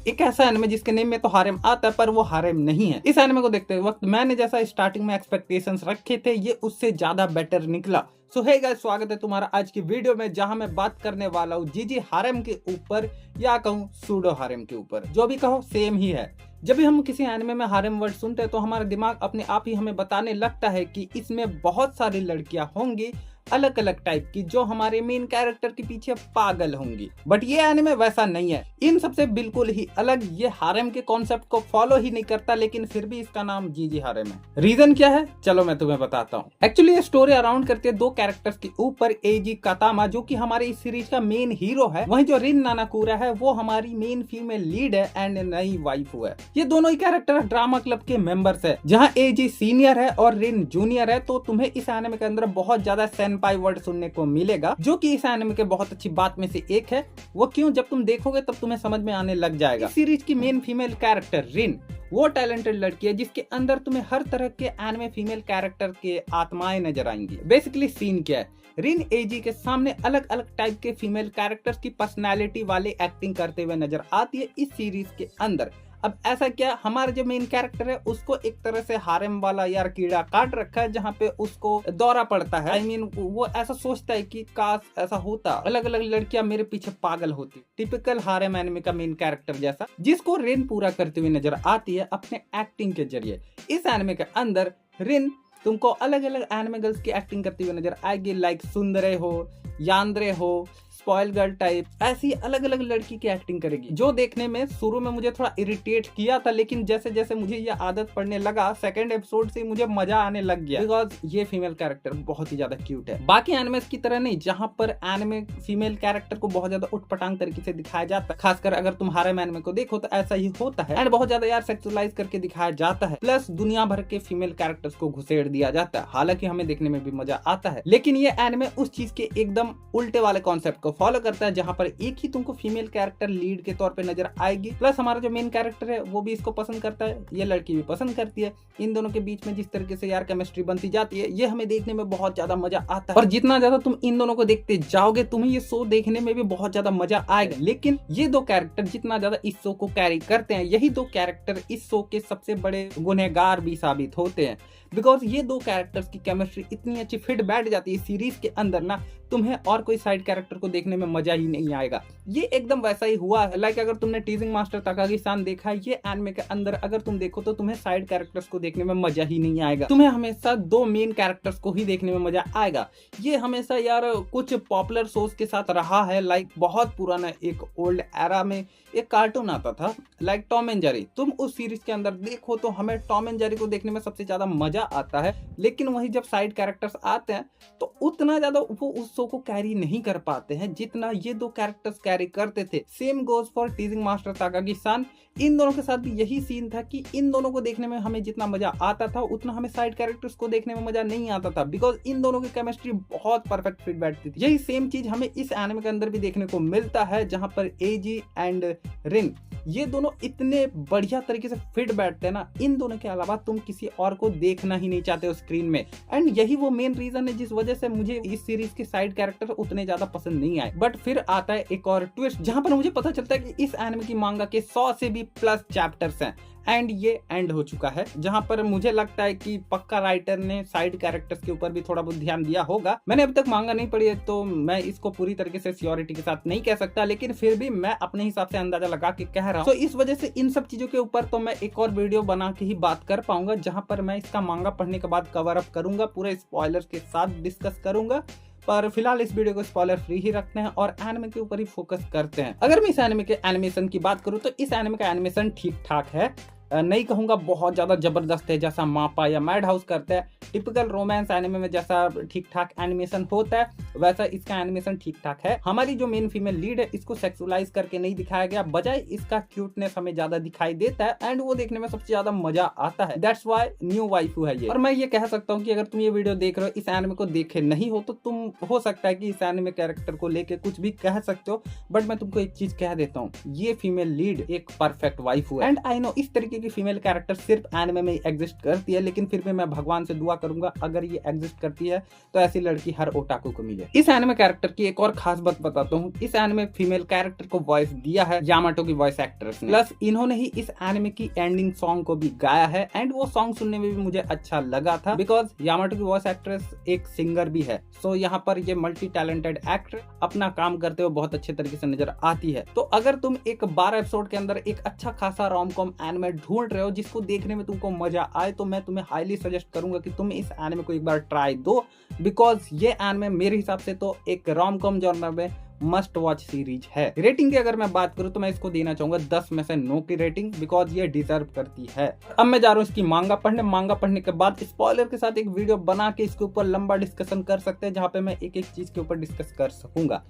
एक ऐसा एनिमे जिसके नेम में तो हारेम आता है पर वो हारेम नहीं है। इस एनिमे को देखते वक्त मैंने जैसा स्टार्टिंग में एक्सपेक्टेशंस रखे थे ये उससे ज्यादा बेटर निकला। सो हे गाइस, स्वागत है तुम्हारा आज की वीडियो में, जहां मैं बात करने वाला हूँ जीजी हारेम के ऊपर या कहूँ सूडो हारेम के ऊपर। जो भी कहो सेम ही है। जब भी हम किसी एनिमे में हारेम वर्ड सुनते हैं तो हमारा दिमाग अपने आप ही हमें बताने लगता है कि इसमें बहुत सारी लड़कियां होंगी अलग अलग टाइप की जो हमारे मेन कैरेक्टर के पीछे पागल होंगी। बट ये एनिमे वैसा नहीं है, इन सबसे बिल्कुल ही अलग। ये हारेम के कॉन्सेप्ट को फॉलो ही नहीं करता, लेकिन फिर भी इसका नाम जीजी हारेम है। रीजन क्या है चलो मैं तुम्हें बताता हूँ। एक्चुअली ये स्टोरी अराउंड करती है दो कैरेक्टर्स के ऊपर, एजी कातामा जो कि हमारे इस सीरीज का मेन हीरो है, वहीं जो रिन नानाकुरा है वो हमारी मेन फीमेल लीड है एंड नई वाइफ है। ये दोनों ही कैरेक्टर ड्रामा क्लब के मेंबर्स है, जहाँ एजी सीनियर है और रिन जूनियर है। तो तुम्हें इस एनिमे के अंदर बहुत ज्यादा सेनपाई वर्ड सुनने को मिलेगा, जो कि इस एनिमे के बहुत अच्छी बात में से एक है। वो क्यों, जब तुम देखोगे तब तुम्हें समझ में आने लग जाएगा। इस सीरीज की मेन फीमेल कैरेक्टर रिन वो टैलेंटेड लड़की है जिसके अंदर तुम्हें हर तरह के एनिमे फीमेल कैरेक्टर के आत्माएं नजर आएंगी। बेसिकली सीन क्या है, रिन एजी के सामने अलग अलग टाइप के फीमेल कैरेक्टर्स की पर्सनैलिटी वाले एक्टिंग करते हुए नजर आती है इस सीरीज के अंदर। अब ऐसा क्या, हमारा जो मेन कैरेक्टर है उसको एक तरह से हारेम वाला यार कीड़ा काट रखा है, जहाँ पे उसको दौरा पड़ता है। वो ऐसा सोचता है कि काश ऐसा होता, अलग अलग लड़कियां मेरे पीछे पागल होती। टिपिकल हारेम एनिमे का मेन कैरेक्टर जैसा, जिसको रिन पूरा करते हुए नजर आती है अपने एक्टिंग के जरिए। इस एनिमे के अंदर रिन तुमको अलग अलग एनिमे गर्ल्स की एक्टिंग करती हुई नजर आएगी, लाइक सुंदरे हो, यान्द्रे हो, स्पॉइल गर्ल टाइप, ऐसी अलग अलग लड़की की एक्टिंग करेगी, जो देखने में शुरू में मुझे थोड़ा इरिटेट किया था, लेकिन जैसे जैसे मुझे ये आदत पड़ने लगा सेकंड एपिसोड से मुझे मजा आने लग गया, बिकॉज ये फीमेल कैरेक्टर बहुत ही ज्यादा क्यूट है। बाकी एनिमेस की तरह नहीं, जहां पर एनिमे फीमेल कैरेक्टर को बहुत ज्यादा उटपटांग तरीके से दिखाया जाता है। खासकर अगर तुम हारेम एनिमे को देखो तो ऐसा ही होता है, एंड बहुत ज्यादा यार सेक्सुअलाइज करके दिखाया जाता है, प्लस दुनिया भर के फीमेल कैरेक्टर्स को घुसेड़ दिया जाता है। हालांकि हमें देखने में भी मजा आता है, लेकिन ये एनिमे उस चीज के एकदम उल्टे वाले कॉन्सेप्ट को फॉलो करता है, जहां पर एक ही तुमको फीमेल कैरेक्टर लीड के तौर पे नजर आएगी, प्लस हमारा जो मेन कैरेक्टर है वो भी इसको पसंद करता है, ये लड़की भी पसंद करती है। इन दोनों के बीच में जिस तरीके से यार केमिस्ट्री बनती जाती है, ये हमें देखने में बहुत ज्यादा मजा आता है। और जितना ज्यादा तुम इन दोनों को देखते जाओगे तुम्हें ये शो देखने में भी बहुत ज्यादा मजा आएगा। लेकिन ये दो कैरेक्टर जितना ज्यादा इस शो को कैरी करते हैं, यही दो कैरेक्टर इस शो के सबसे बड़े गुनहगार भी साबित होते हैं, बिकॉज ये दो कैरेक्टर्स की केमिस्ट्री इतनी अच्छी फिट बैठ जाती है सीरीज के अंदर ना, तुम्हें और कोई साइड कैरेक्टर को देखने में मजा ही नहीं आएगा। ये एकदम वैसा ही हुआ है, लाइक अगर तुमने टीजिंग मास्टर तकागी-सान देखा है, ये एनिमे के अंदर अगर तुम देखो तो तुम्हें साइड कैरेक्टर्स को देखने में मजा ही नहीं आएगा, तुम्हें हमेशा दो मेन कैरेक्टर्स को ही देखने में मजा आएगा। ये हमेशा यार कुछ पॉपुलर शोज के साथ रहा है, लाइक बहुत पुराना एक ओल्ड एरा में एक कार्टून आता था लाइक टॉम एंड जेरी। तुम उस सीरीज के अंदर देखो तो हमें टॉम एंड जेरी को देखने में सबसे ज्यादा मजा आता है, लेकिन वही जब साइड कैरेक्टर्स आते हैं तो उतना ज्यादा वो उस शो को कैरी नहीं कर पाते हैं जितना ये दो कैरेक्टर्स कैरी करते थे। Same goes for teasing master Takagi san. इन दोनों के साथ भी यही सीन था कि इन दोनों को देखने में हमें जितना मजा आता था उतना हमें साइड कैरेक्टर्स को देखने में मजा नहीं आता था, बिकॉज इन दोनों की केमिस्ट्री बहुत परफेक्ट फिट बैठती थी। यही सेम चीज हमें इस एनिमे के अंदर भी देखने को मिलता है, जहां पर एजी एंड रिन ये दोनों इतने बढ़िया तरीके से फिट बैठते हैं ना, इन दोनों के अलावा तुम किसी और को देखना ही नहीं चाहते हो स्क्रीन में। एंड यही वो मेन रीजन है जिस वजह से मुझे इस सीरीज के साइड कैरेक्टर उतने ज्यादा पसंद नहीं आए। बट फिर आता है एक और ट्विस्ट, जहां पर मुझे पता चलता है कि इस एनिमे की मांगा के 100 से भी प्लस चैप्टर्स हैं, एंड ये एंड हो चुका है, जहां पर मुझे लगता है कि पक्का राइटर ने साइड कैरेक्टर्स के ऊपर भी थोड़ा बहुत ध्यान दिया होगा। मैंने अभी तक मांगा नहीं पढ़ी है तो मैं इसको पूरी तरीके से श्योरिटी के साथ नहीं कह सकता, लेकिन फिर भी मैं अपने हिसाब से अंदाजा लगा के कह रहा हूँ। तो इस वजह से इन सब चीजों के ऊपर तो मैं एक और वीडियो बना के ही बात कर पाऊंगा, जहां पर मैं इसका मांगा पढ़ने के बाद कवर अप करूंगा, पूरे स्पॉयलर्स के साथ डिस्कस करूंगा। पर फिलहाल इस वीडियो को स्पॉइलर फ्री ही रखते हैं और एनिमे के ऊपर ही फोकस करते हैं। अगर मैं इस एनिमे के एनिमेशन की बात करूं तो इस एनिमे का एनिमेशन ठीक ठाक है, नहीं कहूंगा बहुत ज्यादा जबरदस्त है जैसा मापा या मैड हाउस करता है। टिपिकल रोमांस एनिमे में जैसा ठीक ठाक एनिमेशन होता है वैसा इसका एनिमेशन ठीक ठाक है। हमारी जो मेन फीमेल लीड है इसको सेक्सुअलाइज करके नहीं दिखाया गया, बजाय इसका क्यूटनेस हमें ज्यादा दिखाई देता है एंड वो देखने में सबसे ज्यादा मजा आता है। दैट्स व्हाई न्यू वाइफू है ये। और मैं ये कह सकता हूँ कि अगर तुम ये वीडियो देख रहे हो इस एनिमे को देखे नहीं हो तो तुम हो सकता है कि इस एनिमे कैरेक्टर को लेके कुछ भी कह सकते हो, बट मैं तुमको एक चीज कह देता हूँ, ये फीमेल लीड एक परफेक्ट वाइफू है। एंड आई नो इस तरीके लड़की की फीमेल कैरेक्टर सिर्फ एनिमे में एग्जिस्ट करती है, लेकिन फिर भी मैं भगवान से दुआ करूंगा अगर ये एग्जिस्ट करती है तो ऐसी लड़की हर ओटाकू को मिले। इस एनिमे कैरेक्टर की एक और खास बात बताता हूँ, इस एनिमे फीमेल कैरेक्टर को वॉइस दिया है यामाटो की वॉइस एक्ट्रेस ने। प्लस इन्होंने ही इस एनिमे की एंडिंग सॉन्ग को भी गाया है एंड वो सॉन्ग सुनने में भी मुझे अच्छा लगा था, बिकॉज यामाटो की वॉइस एक्ट्रेस एक सिंगर भी है। सो यहाँ पर ये मल्टी टैलेंटेड एक्टर अपना काम करते हुए बहुत अच्छे तरीके से नजर आती है। तो अगर तुम एक 12 एपिसोड के अंदर एक अच्छा खासा रोम कॉम एनिमे ढूंढ रहे हो जिसको देखने में तुमको मजा आए, तो मैं तुम्हें हाईली सजेस्ट करूंगा कि तुम इस एनिमे को एक बार ट्राई दो, बिकॉज ये एनिमे मेरे हिसाब से तो एक रोम कॉम जॉनर में मस्ट वॉच सीरीज है। रेटिंग की अगर मैं बात करूं तो मैं इसको देना चाहूंगा 10 में से 9 की रेटिंग, बिकॉज ये डिजर्व करती है। अब मैं जा रहा हूं इसकी मांगा पढ़ने के बाद स्पॉइलर के साथ एक वीडियो बना के इसके ऊपर लंबा डिस्कशन कर सकते हैं, जहां पे मैं एक एक चीज के ऊपर डिस्कस कर सकूंगा।